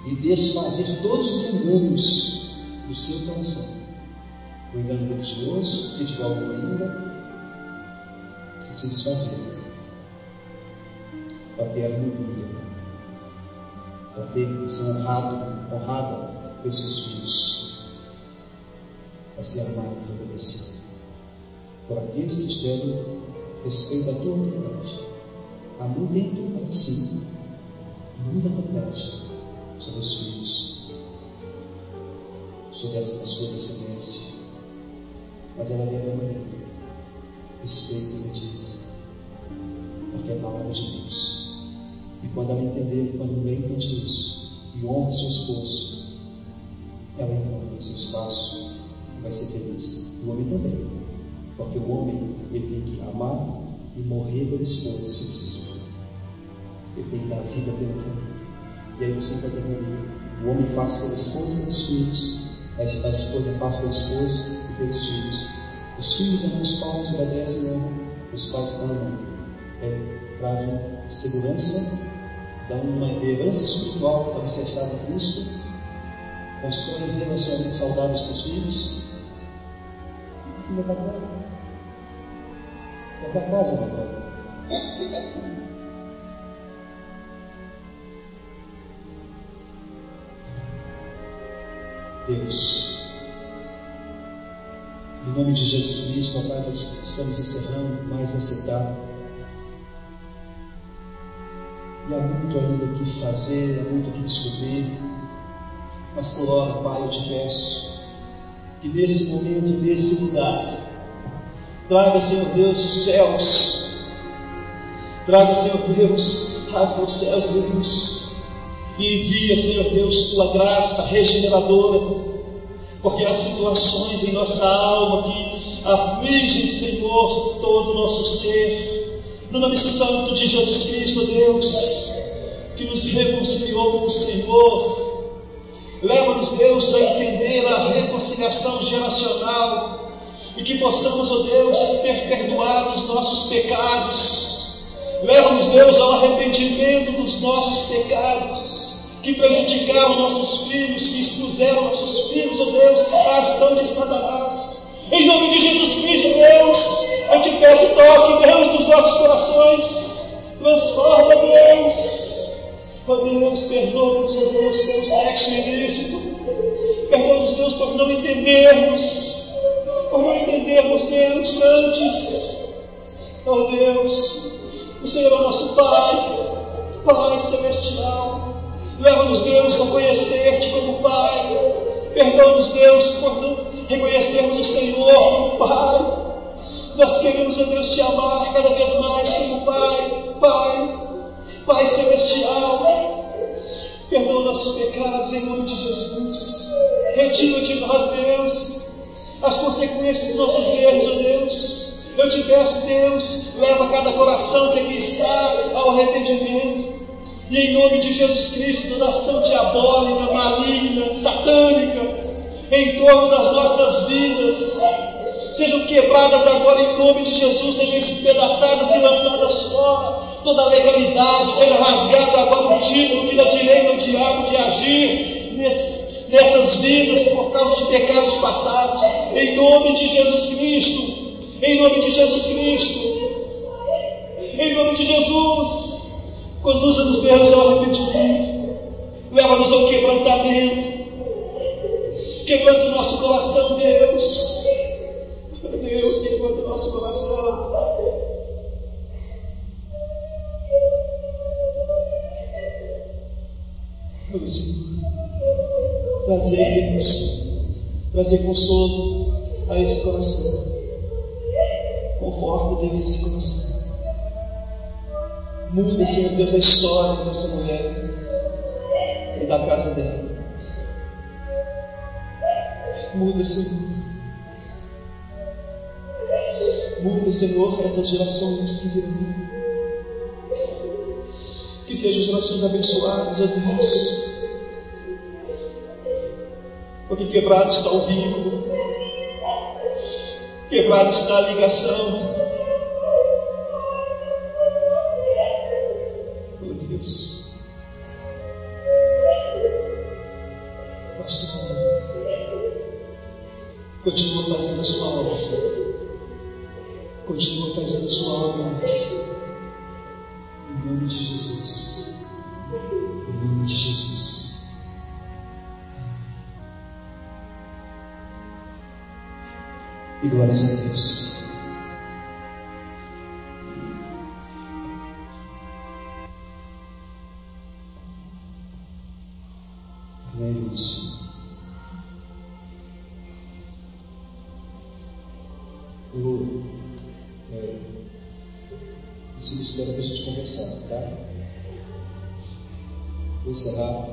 e desfazer todos os enganos do seu coração. O engano religioso, se tiver algum ainda, você precisa desfazer para ter harmonia, para ter ser honrada pelos seus filhos, para ser amado e obedecido por aqueles que tiveram respeito à tua autoridade. A mãe tem autoridade, sim, muita autoridade sobre os filhos, sobre a sua descendência, mas ela deve amar, respeito e obediência, porque é a palavra de Deus. E quando ela entender, quando ela entende isso e honra seu esposo, ela encontra o seu espaço e vai ser feliz. O homem também, porque o homem ele tem que amar e morrer pela esposa, se preciso. Ele tem que dar vida pela família. E aí você encontra comigo. O homem faz pela esposa e pelos filhos, a esposa faz pelo esposo e pelos filhos. Os filhos amam os pais, obedecem e amam. Os pais amam, trazem segurança, dão uma herança espiritual alicerçada em Cristo, constroem relacionamentos saudáveis com os filhos. E o filho é bacana. Qualquer casa é bacana. Deus, em nome de Jesus Cristo, ó Pai, nós estamos encerrando mais essa etapa. E há muito ainda o que fazer, há muito o que descobrir. Mas por hora, Pai, eu te peço que nesse momento, nesse lugar, traga, Senhor Deus, os céus. Traga, Senhor Deus, rasga os céus de luz. E envia, Senhor Deus, tua graça regeneradora, porque há situações em nossa alma que afligem, Senhor, todo o nosso ser. No nome santo de Jesus Cristo, Deus, que nos reconciliou com o Senhor, leva-nos, Deus, a entender a reconciliação geracional e que possamos, ó Deus, ter perdoado os nossos pecados. Leva-nos, Deus, ao arrependimento dos nossos pecados que prejudicaram nossos filhos, que expuseram nossos filhos, ó Deus, à ação de Satanás. Em nome de Jesus Cristo, Deus, eu te peço, toque, Deus, dos nossos corações. Transforma, Deus. Ó Deus, perdoa-nos, ó Deus, pelo sexo ilícito. Perdoa-nos, Deus, por não entendermos. Deus, antes. Ó Deus, o Senhor é o nosso Pai, Pai Celestial. Leva-nos, Deus, a conhecer-te como Pai. Perdoa-nos, Deus, por não reconhecermos o Senhor como Pai. Nós queremos, ó Deus, te amar cada vez mais como Pai Celestial. Perdoa nossos pecados em nome de Jesus. Retira de nós, Deus, as consequências dos nossos erros, ó Deus. Eu te peço, Deus, leva cada coração que aqui está ao arrependimento. E em nome de Jesus Cristo, toda ação diabólica, maligna, satânica, em torno das nossas vidas, sejam quebradas agora em nome de Jesus, sejam espedaçadas e lançadas fora. Toda legalidade seja rasgada agora o título que dá direito ao diabo de agir dessas vidas por causa de pecados passados, em nome de Jesus Cristo, em nome de Jesus Cristo, em nome de Jesus. Conduza-nos, Deus, ao arrependimento, leva-nos ao quebrantamento, quebrando o nosso coração, Deus. Deus, quebrando o nosso coração. Meu Senhor, trazer consolo a esse coração. Conforta, Deus, esse coração. Muda, Senhor Deus, a história dessa mulher e da casa dela. Muda, Senhor. Muda, Senhor, essas gerações que virão. Que sejam gerações abençoadas, ó Deus. Porque quebrado está o vínculo, quebrado está a ligação. Oh Deus, faz tua obra. Continua fazendo a sua obra, Senhor. Continua fazendo a sua obra, Senhor. Em nome de Jesus. Em nome de Jesus. E glórias a Deus. Amém, irmãos. Você espera para a gente conversar, tá? Vou encerrar.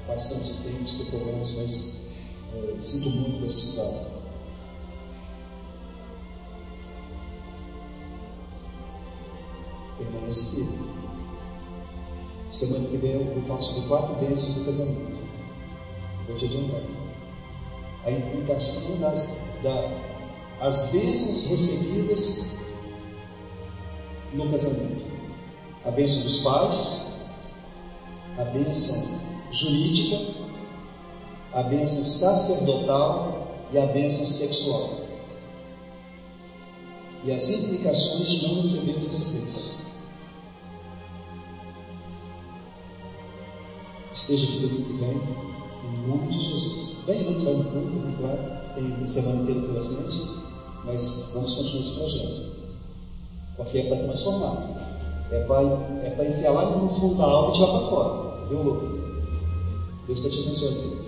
Passamos o tempo, estipulamos, mas sinto muito, mas precisava. Permanece firme. Semana que vem eu faço de 4 bênçãos do casamento. Vou te adiantar. A implicação das bênçãos recebidas no casamento. A bênção dos pais, a bênção jurídica, a bênção sacerdotal e a bênção sexual. E as implicações de não recebermos essas bênçãos. Esteja aqui domingo que vem, em nome de Jesus. Vem, não vai no culto, claro, tem semana inteira pela frente, mas vamos continuar esse projeto. Porque é para transformar, é para enfiar lá no fundo da alma e tirar para fora, viu, louco? Deus está te abençoando.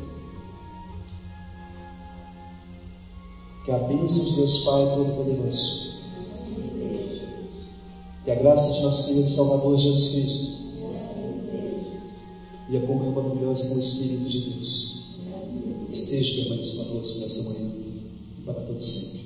Que a bênção de Deus Pai Todo-Poderoso, que a graça de nosso Senhor e Salvador Jesus Cristo e a comunhão maravilhosa com o Espírito de Deus esteja permanecendo a todos nessa manhã e para todos sempre.